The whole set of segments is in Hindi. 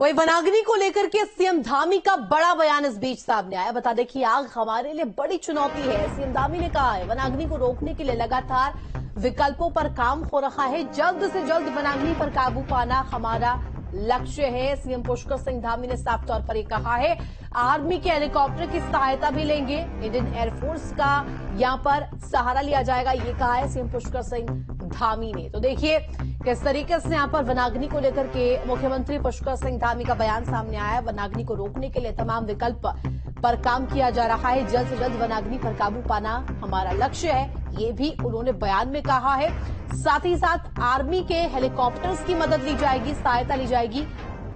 वही वनाग्नि को लेकर के सीएम धामी का बड़ा बयान इस बीच सामने आया। बता दें कि आग हमारे लिए बड़ी चुनौती है। सीएम धामी ने कहा है वनाग्नि को रोकने के लिए लगातार विकल्पों पर काम हो रहा है। जल्द से जल्द वनाग्नि पर काबू पाना हमारा लक्ष्य है। सीएम पुष्कर सिंह धामी ने साफ तौर पर यह कहा है। आर्मी के हेलीकॉप्टर की सहायता भी लेंगे। इंडियन एयरफोर्स का यहां पर सहारा लिया जाएगा, ये कहा है सीएम पुष्कर सिंह धामी ने। तो देखिए किस तरीके से यहां पर वनाग्नि को लेकर के मुख्यमंत्री पुष्कर सिंह धामी का बयान सामने आया है। वनाग्नि को रोकने के लिए तमाम विकल्प पर काम किया जा रहा है। जल्द से जल्द वनाग्नि पर काबू पाना हमारा लक्ष्य है, ये भी उन्होंने बयान में कहा है। साथ ही साथ आर्मी के हेलीकॉप्टर्स की मदद ली जाएगी, सहायता ली जाएगी,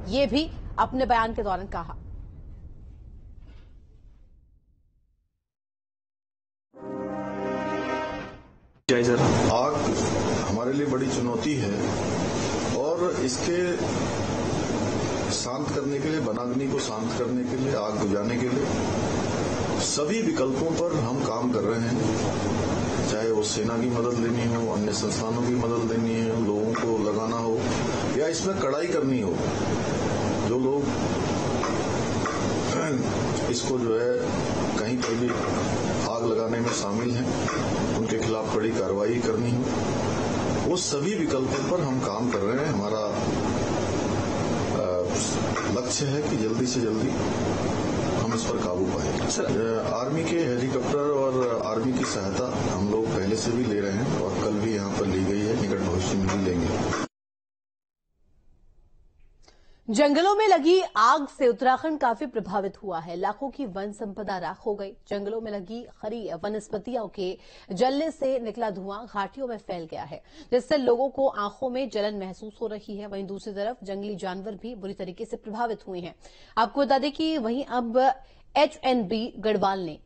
ये भी अपने बयान के दौरान कहा। जय सर। आग हमारे लिए बड़ी चुनौती है और इसके शांत करने के लिए, वनाग्नि को शांत करने के लिए, आग बुझाने के लिए सभी विकल्पों पर हम काम कर रहे हैं। चाहे वो सेना की मदद लेनी हो, अन्य संस्थानों की मदद लेनी हो, लोगों को लगाना हो या इसमें कड़ाई करनी हो। जो लोग इसको जो है कहीं पर भी आग लगाने में शामिल हैं, उनके खिलाफ कड़ी कार्रवाई करनी हो, वो सभी विकल्पों पर हम काम कर रहे हैं। हमारा लक्ष्य है कि जल्दी से जल्दी हम इस पर काबू पाएं। आर्मी के हेलीकॉप्टर और आर्मी की सहायता हम लोग पहले से भी ले रहे हैं और कल भी यहाँ पर ली गई है, निकट भविष्य में भी लेंगे। जंगलों में लगी आग से उत्तराखंड काफी प्रभावित हुआ है। लाखों की वन संपदा राख हो गई। जंगलों में लगी हरी वनस्पतियों के जलने से निकला धुआं घाटियों में फैल गया है, जिससे लोगों को आंखों में जलन महसूस हो रही है। वहीं दूसरी तरफ जंगली जानवर भी बुरी तरीके से प्रभावित हुए हैं। आपको बता दें कि वहीं अब HNB गढ़वाल ने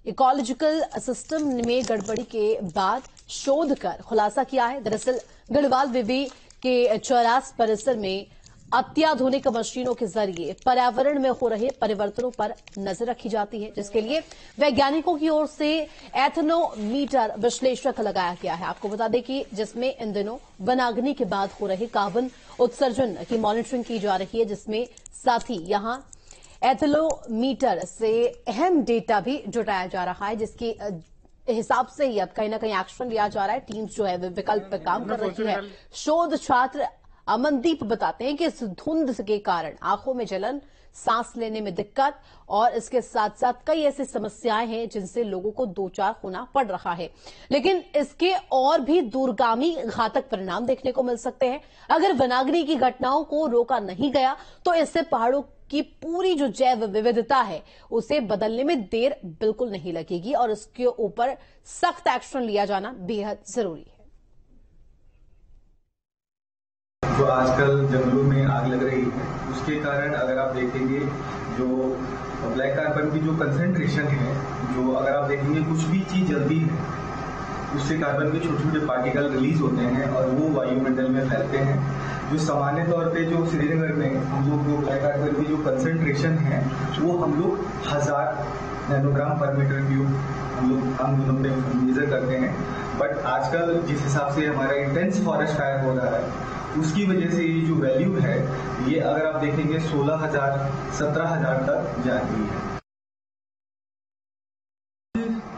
इकोलॉजिकल सिस्टम में गड़बड़ी के बाद शोध कर खुलासा किया है। दरअसल गढ़वाल विवि के चौरास परिसर में अत्याधुनिक मशीनों के जरिए पर्यावरण में हो रहे परिवर्तनों पर नजर रखी जाती है, जिसके लिए वैज्ञानिकों की ओर से एथनोमीटर विश्लेषक लगाया गया है। आपको बता दें कि जिसमें इन दिनों वनाग्नि के बाद हो रहे कार्बन उत्सर्जन की मॉनिटरिंग की जा रही है, जिसमें साथ ही यहां एथनोमीटर से अहम डेटा भी जुटाया जा रहा है, जिसके हिसाब से ही अब कहीं ना कहीं एक्शन लिया जा रहा है। टीम्स जो है विकल्प पर काम कर रही है। शोध छात्र अमनदीप बताते हैं कि इस धुंध के कारण आंखों में जलन, सांस लेने में दिक्कत और इसके साथ साथ कई ऐसी समस्याएं हैं जिनसे लोगों को दो चार होना पड़ रहा है। लेकिन इसके और भी दूरगामी घातक परिणाम देखने को मिल सकते हैं। अगर वनाग्नि की घटनाओं को रोका नहीं गया तो इससे पहाड़ों की पूरी जो जैव विविधता है उसे बदलने में देर बिल्कुल नहीं लगेगी और इसके ऊपर सख्त एक्शन लिया जाना बेहद जरूरी है। जो आजकल जंगलों में आग लग रही है, उसके कारण अगर आप देखेंगे जो ब्लैक कार्बन की जो कंसेंट्रेशन है, जो अगर आप देखेंगे कुछ भी चीज जलती है उससे कार्बन के छोटे छोटे पार्टिकल रिलीज होते हैं और वो वायुमंडल में फैलते हैं। जो सामान्य तौर पे जो श्रीनगर में हम लोग जो ब्लैक कार्बन की जो कंसेंट्रेशन है वो हम लोग 1000 नैनोग्राम पर मीटर क्यूब हम लोग आम दिनों में मेजर करते हैं। बट आजकल जिस हिसाब से हमारा इंटेंस फॉरेस्ट फायर हो रहा है उसकी वजह से ये जो वैल्यू है ये अगर आप देखेंगे 16,000 17,000 तक जाती है।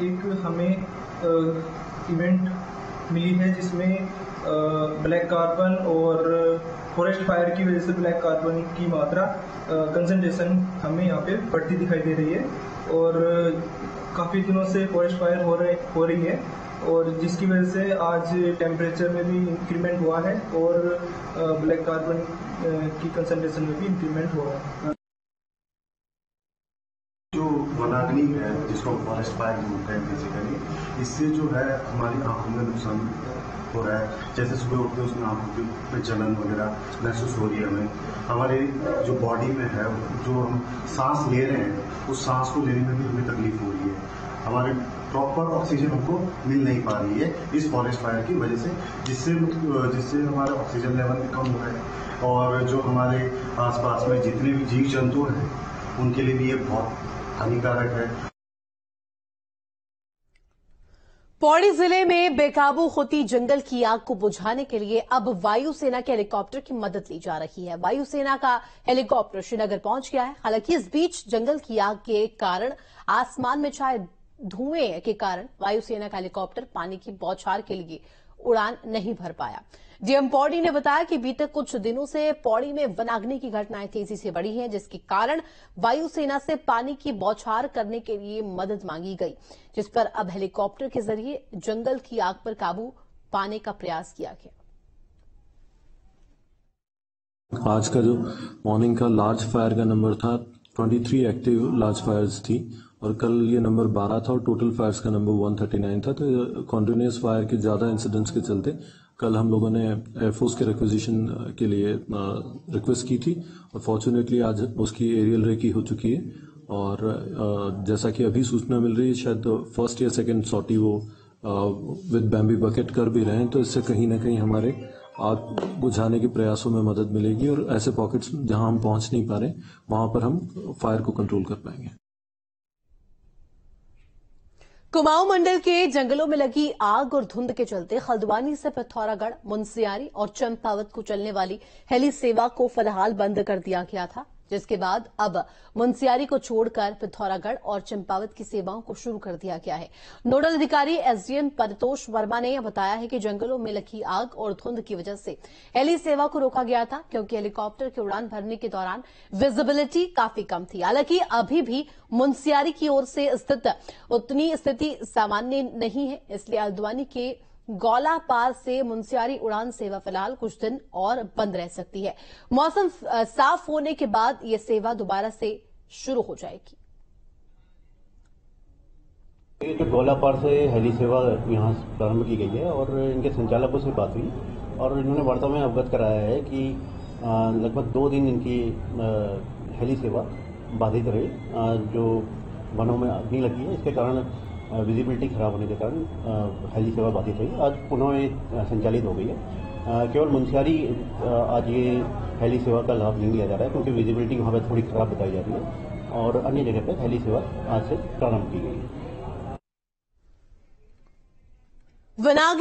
एक हमें इवेंट मिली है जिसमें ब्लैक कार्बन और फॉरेस्ट फायर की वजह से ब्लैक कार्बन की मात्रा कंसंट्रेशन हमें यहाँ पे बढ़ती दिखाई दे रही है और काफी दिनों से फॉरेस्ट फायर हो रही है और जिसकी वजह से आज टेम्परेचर में भी इंक्रीमेंट हुआ है और ब्लैक कार्बन की कंसंट्रेशन में भी इंक्रीमेंट हुआ है। जो वनाग्नि है जिसको फॉरेस्ट फायर बोलते हैं बेसिकली, इससे जो है हमारी आंखों में नुकसान हो रहा है। जैसे सुबह उठते उसमें आंखों में जलन वगैरह महसूस हो रही है। हमें हमारे जो बॉडी में है, जो हम सांस ले रहे हैं उस सांस को लेने में भी हमें तकलीफ हो रही है। हमारे प्रॉपर ऑक्सीजन हमको मिल नहीं पा रही है इस फॉरेस्ट फायर की वजह से, जिससे हमारा ऑक्सीजन लेवल भी कम हो रहा है और जो हमारे आसपास में जितने भी जीव जंतु हैं उनके लिए भी ये बहुत हानिकारक है। पौड़ी जिले में बेकाबू होती जंगल की आग को बुझाने के लिए अब वायुसेना के हेलीकॉप्टर की मदद ली जा रही है। वायुसेना का हेलीकॉप्टर श्रीनगर पहुंच गया है। हालांकि इस बीच जंगल की आग के कारण आसमान में छाए धुएं के कारण वायुसेना का हेलीकॉप्टर पानी की बौछार के लिए उड़ान नहीं भर पाया। डीएम पौड़ी ने बताया कि बीते कुछ दिनों से पौड़ी में वनाग्नि की घटनाएं तेजी से बढ़ी हैं, जिसके कारण वायुसेना से पानी की बौछार करने के लिए मदद मांगी गई, जिस पर अब हेलीकॉप्टर के जरिए जंगल की आग पर काबू पाने का प्रयास किया गया। आज का जो मॉर्निंग का लार्ज फायर का नंबर था 23 एक्टिव लार्ज फायर्स थी और कल ये नंबर 12 था और टोटल फायर्स का नंबर 139 था। तो कॉन्टिन्यूस फायर के ज़्यादा इंसिडेंट्स के चलते कल हम लोगों ने एयरफोर्स के रिक्विजिशन के लिए रिक्वेस्ट की थी और फॉर्चुनेटली आज उसकी एरियल रेकी हो चुकी है। और जैसा कि अभी सूचना मिल रही है, शायद फर्स्ट या सेकेंड सॉर्टी वो विद बैम्बी बकेट कर भी रहे हैं, तो इससे कहीं ना कहीं हमारे आग बुझाने के प्रयासों में मदद मिलेगी और ऐसे पॉकेट्स जहां हम पहुंच नहीं पा रहे वहां पर हम फायर को कंट्रोल कर पाएंगे। कुमाऊं मंडल के जंगलों में लगी आग और धुंध के चलते हल्द्वानी से पिथौरागढ़, मुनस्यारी और चंपावत को चलने वाली हेली सेवा को फिलहाल बंद कर दिया गया था, जिसके बाद अब मुनस्यारी को छोड़कर पिथौरागढ़ और चंपावत की सेवाओं को शुरू कर दिया गया है। नोडल अधिकारी एसडीएम परितोष वर्मा ने बताया है कि जंगलों में लगी आग और धुंध की वजह से हेली सेवा को रोका गया था, क्योंकि हेलीकॉप्टर की उड़ान भरने के दौरान विजिबिलिटी काफी कम थी। हालांकि अभी भी मुनस्यारी की ओर से स्थित उतनी स्थिति सामान्य नहीं है, इसलिए हल्द्वानी के गौला पार से मुनस्यारी उड़ान सेवा फिलहाल कुछ दिन और बंद रह सकती है। मौसम साफ होने के बाद यह सेवा दोबारा से शुरू हो जाएगी। ये जो गौला पार से हेली सेवा यहाँ प्रारंभ की गई है और इनके संचालकों से बात हुई और इन्होंने वार्ता में अवगत कराया है कि लगभग 2 दिन इनकी हेली सेवा बाधित रही। जो वनों में अग्नि लगी है, इसके कारण विजिबिलिटी खराब होने के कारण हेली सेवा बाधित रही। आज पुनः संचालित हो गई है। केवल मुनस्यारी आज ये हेली सेवा का लाभ नहीं लिया जा रहा है, क्योंकि विजिबिलिटी वहाँ पर थोड़ी खराब बताई जा रही है और अन्य जगह पर हेली सेवा आज से प्रारंभ की गई है।